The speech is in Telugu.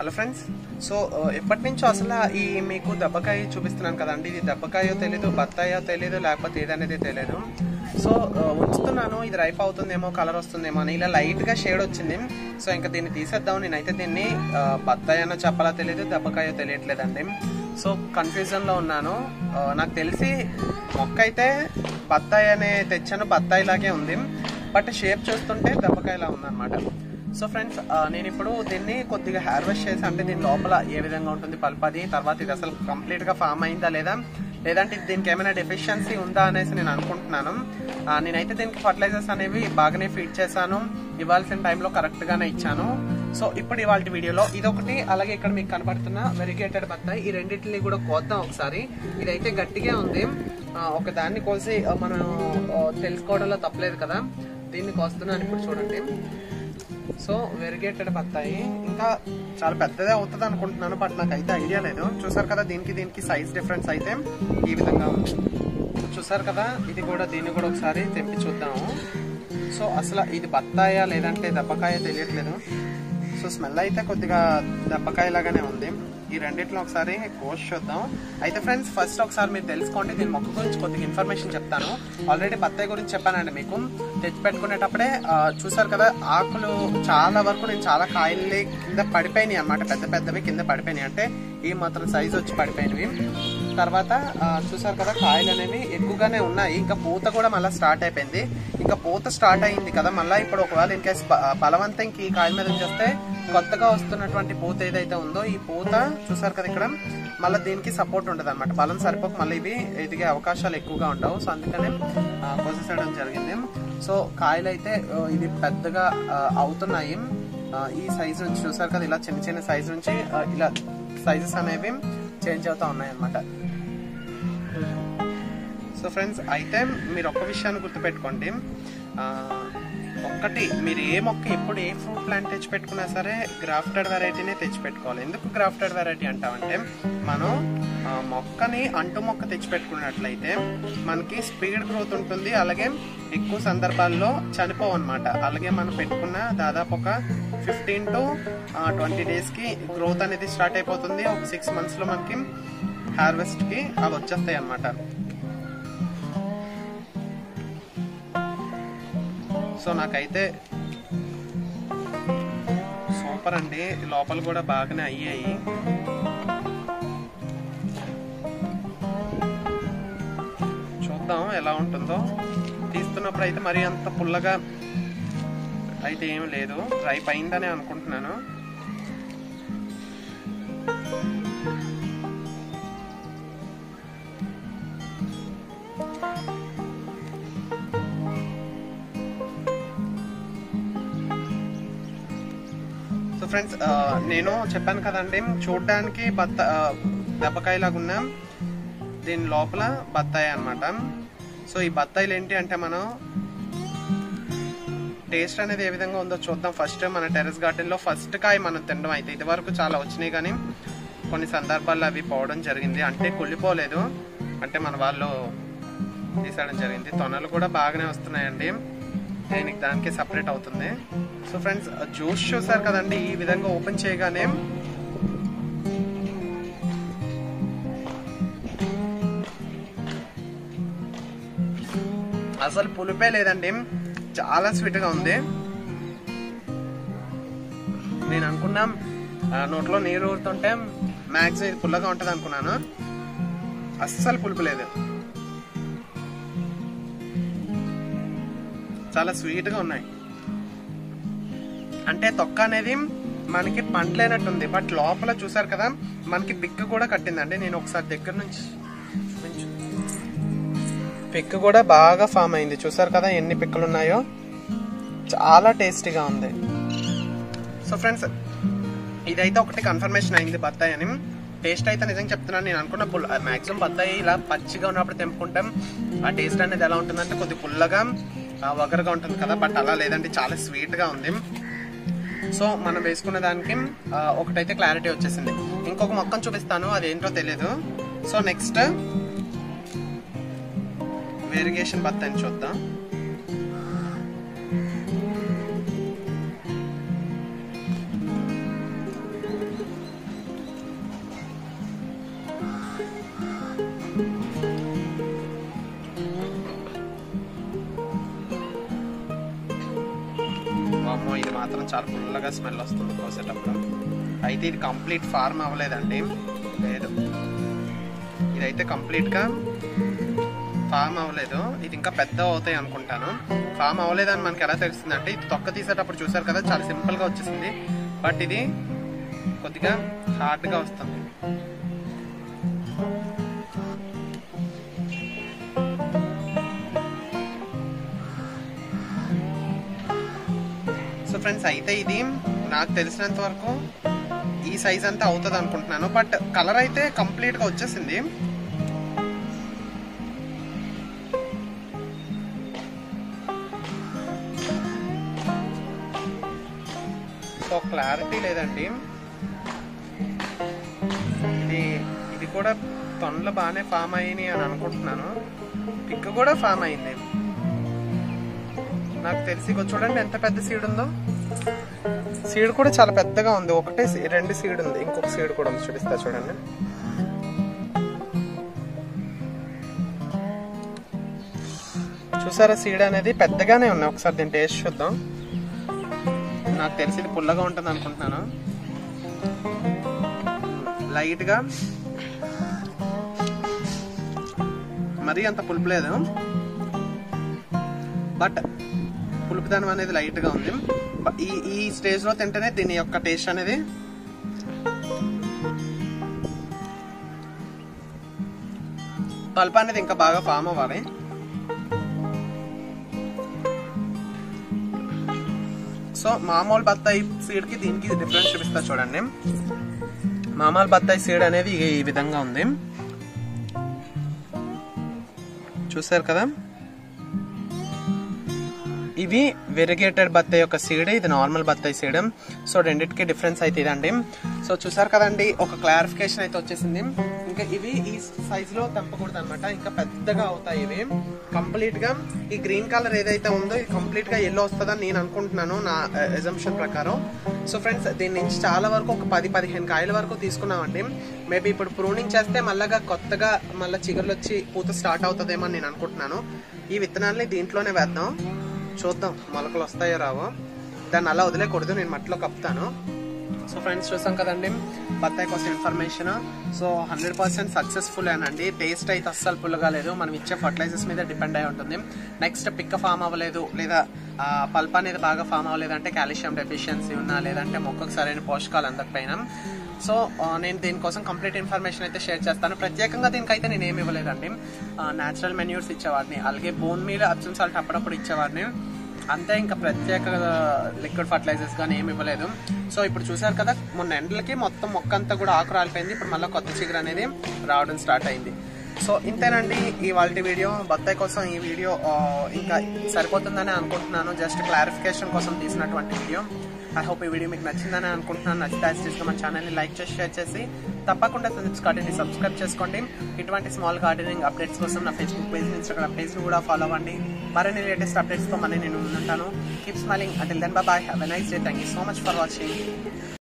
హలో ఫ్రెండ్స్, సో ఎప్పటి నుంచో అసలు ఈ మీకు దెబ్బకాయ చూపిస్తున్నాను కదండి. ఇది దెబ్బకాయో తెలీదు, బత్తాయో తెలీదు, లేకపోతే ఏదనేది తెలియదు. సో ఉంచుతున్నాను, ఇది రైప్ అవుతుందేమో, కలర్ వస్తుందేమో అని. ఇలా లైట్గా షేడ్ వచ్చింది. సో ఇంకా దీన్ని తీసేద్దాం. నేనైతే దీన్ని బత్తాయి అన్న చెప్పాలా తెలియదు, దెబ్బకాయో తెలియట్లేదండి. సో కన్ఫ్యూజన్లో ఉన్నాను. నాకు తెలిసి మొక్క అయితే బత్తాయి అనే తెచ్చాను, బత్తాయి లాగే ఉంది. బట్ షేప్ చూస్తుంటే దెబ్బకాయలా ఉందన్నమాట. సో ఫ్రెండ్స్, నేను ఇప్పుడు దీన్ని కొద్దిగా హార్వెస్ట్ చేసి, అంటే దీని లోపల ఏ విధంగా ఉంటుంది పల్పది, తర్వాత ఇది అసలు కంప్లీట్గా ఫామ్ అయిందా లేదంటే దీనికి ఏమైనా డెఫిషియన్సీ ఉందా అనేసి నేను అనుకుంటున్నాను. నేనైతే దీనికి ఫర్టిలైజర్స్ అనేవి బాగానే ఫీడ్ చేశాను, ఇవ్వాల్సిన టైంలో కరెక్ట్గానే ఇచ్చాను. సో ఇప్పుడు ఇవాళ వీడియోలో ఇదొకటి, అలాగే ఇక్కడ మీకు కనపడుతున్న వెరిగేటెడ్ బత్తాయి, ఈ రెండింటిని కూడా కోద్దాం ఒకసారి. ఇదైతే గట్టిగా ఉంది, ఒక దాన్ని కోసి మనం తెలుసుకోవడంలో తప్పలేదు కదా. దీన్ని కోస్తున్నాను ఇప్పుడు, చూడండి. సో వెరిగేటెడ్ బత్తాయి ఇంకా చాలా పెద్దదే అవుతుంది అనుకుంటున్నాను, బట్ నాకు అయితే ఐడియా లేదు. చూసారు కదా, దీనికి సైజ్ డిఫరెన్స్ అయితే ఈ విధంగా ఉంది. చూసారు కదా, ఇది కూడా, దీన్ని కూడా ఒకసారి తెంపి చూద్దాము. సో అసలు ఇది బత్తాయా లేదంటే దెబ్బకాయ తెలియట్లేదు. సో స్మెల్ అయితే కొద్దిగా దెబ్బకాయ లాగానే ఉంది. ఈ రెండిట్లో ఒకసారి కోసి చూద్దాం. అయితే ఫ్రెండ్స్, ఫస్ట్ ఒకసారి మీరు తెలుసుకోండి, దీని మొక్క గురించి కొద్దిగా ఇన్ఫర్మేషన్ చెప్తాను. ఆల్రెడీ బత్తాయి గురించి చెప్పానండి మీకు. తెచ్చి పెట్టుకునేటప్పుడే చూసారు కదా, ఆకులు చాలా వరకు నేను చాలా కాయలు కింద పడిపోయినాయి అనమాట, పెద్ద పెద్దవి కింద పడిపోయినాయి, అంటే ఈ మాత్రం సైజు వచ్చి పడిపోయినవి. తర్వాత చూసారు కదా, కాయలు అనేవి ఎక్కువగానే ఉన్నాయి. ఇంకా పూత కూడా మళ్ళీ స్టార్ట్ అయిపోయింది. ఇంకా పూత స్టార్ట్ అయింది కదా మళ్ళీ. ఇప్పుడు ఒకవేళ ఇన్ కేసు బలవంతం ఈ కాయల మీద ఉంచేస్తే కొత్తగా వస్తున్నటువంటి పూత ఏదైతే ఉందో, ఈ పూత చూసారు కదా ఇక్కడ మళ్ళీ దీనికి సపోర్ట్ ఉండదు అనమాట. బలం సరిపోక మళ్ళీ ఇవి ఎదిగే అవకాశాలు ఎక్కువగా ఉండవు. సో అందుకనే కోసేయడం జరిగింది. సో కాయలు అయితే ఇది పెద్దగా అవుతున్నాయి. ఈ సైజు నుంచి చూసారు కదా, ఇలా చిన్న చిన్న సైజు నుంచి ఇలా సైజెస్ అనేవి చేంజ్ అవుతా ఉన్నాయి అన్నమాట. సో ఫ్రెండ్స్, అయితే మీరు ఒక్క విషయాన్ని గుర్తుపెట్టుకోండి. ఒక్కటి, మీరు ఏ మొక్క ఎప్పుడు ఏ ఫ్రూట్ ప్లాంట్ తెచ్చిపెట్టుకున్నా సరే గ్రాఫ్టెడ్ వెరైటీనే తెచ్చిపెట్టుకోవాలి. ఎందుకు గ్రాఫ్టెడ్ వెరైటీ అంటామంటే, మనం మొక్కని అంటు మొక్క తెచ్చిపెట్టుకున్నట్లయితే మనకి స్పీడ్ గ్రోత్ ఉంటుంది, అలాగే ఎక్కువ సందర్భాల్లో చనిపోవు అనమాట. అలాగే మనం పెట్టుకున్న దాదాపు ఒక 15 to 20 daysకి గ్రోత్ అనేది స్టార్ట్ అయిపోతుంది. ఒక 6 monthsలో మనకి హార్వెస్ట్కి అవి వచ్చేస్తాయి అన్నమాట. సో నాకైతే సూపర్ అండి, లోపల కూడా బాగానే అయ్యాయి. చూద్దాం ఎలా ఉంటుందో. తీస్తున్నప్పుడు అయితే మరీ అంత పుల్లగా అయితే ఏమి లేదు, రైప్ అయిందనే అనుకుంటున్నాను. సో ఫ్రెండ్స్, నేను చెప్పాను కదండి, చూడ్డానికి దెబ్బకాయలాగా ఉన్న దీని లోపల బత్తాయి అనమాట. సో ఈ బత్తాయిలు ఏంటి అంటే, మనం టేస్ట్ అనేది ఏ విధంగా ఉందో చూద్దాం. ఫస్ట్ మన టెర్రస్ గార్డెన్లో ఫస్ట్ కాయ మనం తినడం. అయితే ఇది వరకు చాలా వచ్చినాయి, కానీ కొన్ని సందర్భాల్లో అవి పోవడం జరిగింది. అంటే కుళ్ళిపోలేదు, అంటే మన వాళ్ళు తీసేయడం జరిగింది. తొనలు కూడా బాగానే వస్తున్నాయండి, దీనికి దానికి సపరేట్ అవుతుంది. సో ఫ్రెండ్స్, జ్యూస్ చూసారు కదండి, ఈ విధంగా ఓపెన్ చేయగానే అసలు పులిపే లేదండి, చాలా స్వీట్గా ఉంది. నేను అనుకున్నా నోట్లో నీరు ఊరుతుంటే మ్యాక్సిమం ఇది పుల్లగా ఉంటుంది అనుకున్నాను, అస్సలు పులుపు లేదు, చాలా స్వీట్గా ఉన్నాయి. అంటే తొక్క అనేది మనకి పంటలేనట్టుంది, బట్ లోపల చూసారు కదా మనకి పిక్ కూడా కట్టిందండి. నేను ఒకసారి దగ్గర నుంచి పిక్ కూడా బాగా ఫామ్ అయింది. చూసారు కదా ఎన్ని పిక్కలు ఉన్నాయో, చాలా టేస్టీగా ఉంది. సో ఫ్రెండ్స్, ఇదైతే ఒకటి కన్ఫర్మేషన్ అయింది బత్తాయి అని. టేస్ట్ అయితే నిజంగా చెప్తున్నాను, నేను అనుకున్న మ్యాక్సిమం బత్తాయి ఇలా పచ్చిగా ఉన్నప్పుడు తెంపుకుంటాం, ఆ టేస్ట్ అనేది ఎలా ఉంటుందంటే కొద్ది పుల్లగా వగరగా ఉంటుంది కదా, బట్ అలా లేదండి, చాలా స్వీట్గా ఉంది. సో మనం వేసుకున్న దానికి ఒకటైతే క్లారిటీ వచ్చేసింది. ఇంకొక మొక్కను చూపిస్తాను, అదేంటో తెలియదు. సో నెక్స్ట్ వేరిగేషన్ బత్తాయిని చూద్దాం. చాలా పుల్లగా స్మెల్ వస్తుంది కోసేటప్పుడు. అయితే ఇది కంప్లీట్ ఫార్మ్ అవ్వలేదండి, లేదు, ఇదైతే కంప్లీట్గా ఫామ్ అవ్వలేదు. ఇది ఇంకా పెద్ద అవుతాయి అనుకుంటాను. ఫామ్ అవ్వలేదని మనకి ఎలా తెలుస్తుంది అంటే, ఇది తొక్క తీసేటప్పుడు చూసారు కదా చాలా సింపుల్గా వచ్చేసింది, బట్ ఇది కొద్దిగా హార్డ్గా వస్తుంది. సో ఫ్రెండ్స్, అయితే ఇది నాకు తెలిసినంత వరకు ఈ సైజ్ అంతా అవుతుంది అనుకుంటున్నాను, బట్ కలర్ అయితే కంప్లీట్గా వచ్చేసింది. సో క్లారిటీ లేదండి. ఇది కూడా తొండలు బాగానే ఫామ్ అయ్యాయి అని అనుకుంటున్నాను. పిక్ కూడా ఫామ్ అయింది నాకు తెలిసి. చూడండి ఎంత పెద్ద సీడ్ ఉందో. సీడ్ కూడా చాలా పెద్దగా ఉంది. ఒకటే 2 సీడ్ ఉంది, ఇంకొక సీడ్ కూడా ఉంది, చూపిస్తా చూడండి. చూసారా సీడ్ అనేది పెద్దగానే ఉన్నాయి. ఒకసారి దీన్ని టేస్ట్ చూద్దాం. నాకు తెలిసి ఇది పుల్లగా ఉంటుంది అనుకుంటున్నాను. లైట్ గా, మరీ అంత పులుపు లేదు, బట్ పులుపుదనం అనేది లైట్ గా ఉంది. ఈ స్టేజ్ లో తింటేనే దీని యొక్క టేస్ట్ అనేది పల్ప్ అనేది ఇంకా బాగా ఫామ్ అవ్వాలి. సో మామూలు బత్తాయి సీడ్ కి దీనికి డిఫరెన్స్ చూపిస్తా చూడండి. మామూలు బత్తాయి సీడ్ అనేది ఈ విధంగా ఉంది, చూసారు కదా. ఇవి వెరిగేటెడ్ బత్తాయి యొక్క సీడ్, ఇది నార్మల్ బత్తాయి సీడ్. సో రెండింటికి డిఫరెన్స్ అయితే ఇదండి. సో చూసారు కదండి, ఒక క్లారిఫికేషన్ అయితే వచ్చేసింది. ఇంకా ఇవి ఈ సైజ్ లో తెంపకూడదు అనమాట, ఇంకా పెద్దగా అవుతాయి ఇవి. కంప్లీట్ గా ఈ గ్రీన్ కలర్ ఏదైతే ఉందో ఇది కంప్లీట్ గా ఎల్లో వస్తుందని నేను అనుకుంటున్నాను, నా ఎజంప్షన్ ప్రకారం. సో ఫ్రెండ్స్, దీని నుంచి చాలా వరకు ఒక 10-15 కాయల వరకు తీసుకున్నామండి. మేబీ ఇప్పుడు ప్రూనింగ్ చేస్తే మళ్ళా కొత్తగా మళ్ళీ చిగురులు వచ్చి పూత స్టార్ట్ అవుతుందేమో అని నేను అనుకుంటున్నాను. ఈ విత్తనాలని దీంట్లోనే వేద్దాం, చూద్దాం మొలకలు వస్తాయో రావో. దాన్ని అలా వదిలేకూడదు, నేను మట్టిలో కప్పుతాను. సో ఫ్రెండ్స్, చూసాం కదండి బత్తాయి కోసం ఇన్ఫర్మేషన్. సో 100% సక్సెస్ఫుల్ అనండి. టేస్ట్ అయితే అస్సలు పుల్లగా లేదు, మనం ఇచ్చే ఫర్టిలైజర్స్ మీద డిపెండ్ అయి ఉంటుంది. నెక్స్ట్ పిక్క ఫామ్ అవ్వలేదు, లేదా పల్ప్ అనేది బాగా ఫామ్ అవ్వలేదు అంటే కాల్షియం డెఫిషియన్సీ ఉన్నా, లేదంటే మొక్కకు సరైన పోషకాలు అందకపోయినా. సో నేను దీనికోసం కంప్లీట్ ఇన్ఫర్మేషన్ అయితే షేర్ చేస్తాను. ప్రత్యేకంగా దీనికైతే నేను ఏమి ఇవ్వలేదండి. న్యాచురల్ మెన్యూర్స్ ఇచ్చేవాడిని, అలాగే బోన్ మీల్, అప్సమ్ సాల్ట్ అప్పుడప్పుడు ఇచ్చేవాడిని, అంతే. ఇంకా ప్రత్యేక లిక్విడ్ ఫర్టిలైజర్స్ కానీ ఏమి ఇవ్వలేదు. సో ఇప్పుడు చూసారు కదా, మొన్న ఎండలకి మొత్తం మొక్క అంతా కూడా ఆకు రాలిపోయింది. ఇప్పుడు మళ్ళీ కొత్త చిగురు అనేది రావడం స్టార్ట్ అయింది. సో ఇంతేనండి ఇవాళ వీడియో. బత్తాయి కోసం ఈ వీడియో ఇంకా సరిపోతుందని అనుకుంటున్నాను, జస్ట్ క్లారిఫికేషన్ కోసం తీసినటువంటి వీడియో. ఐ హోప్ ఈ వీడియో మీకు నచ్చిందని అనుకుంటున్నాను. నచ్చితే యాజ్ మన ఛానల్ని లైక్ చేసి షేర్ చేసి తప్పకుండా గార్డెన్ని సబ్స్క్రైబ్ చేసుకోండి. ఇటువంటి స్మాల్ గార్డెనింగ్ అప్డేట్స్ కోసం నా ఫేస్బుక్ పేజ్, ఇన్స్టాగ్రామ్ పేజ్ని కూడా ఫాలో అవ్వండి. మరిన్ని లేటెస్ట్ అప్డేట్స్తో మళ్ళీ నేను ఉంటాను. Keep smiling. Until then bye bye. Have a nice day. Thank you so much for watching.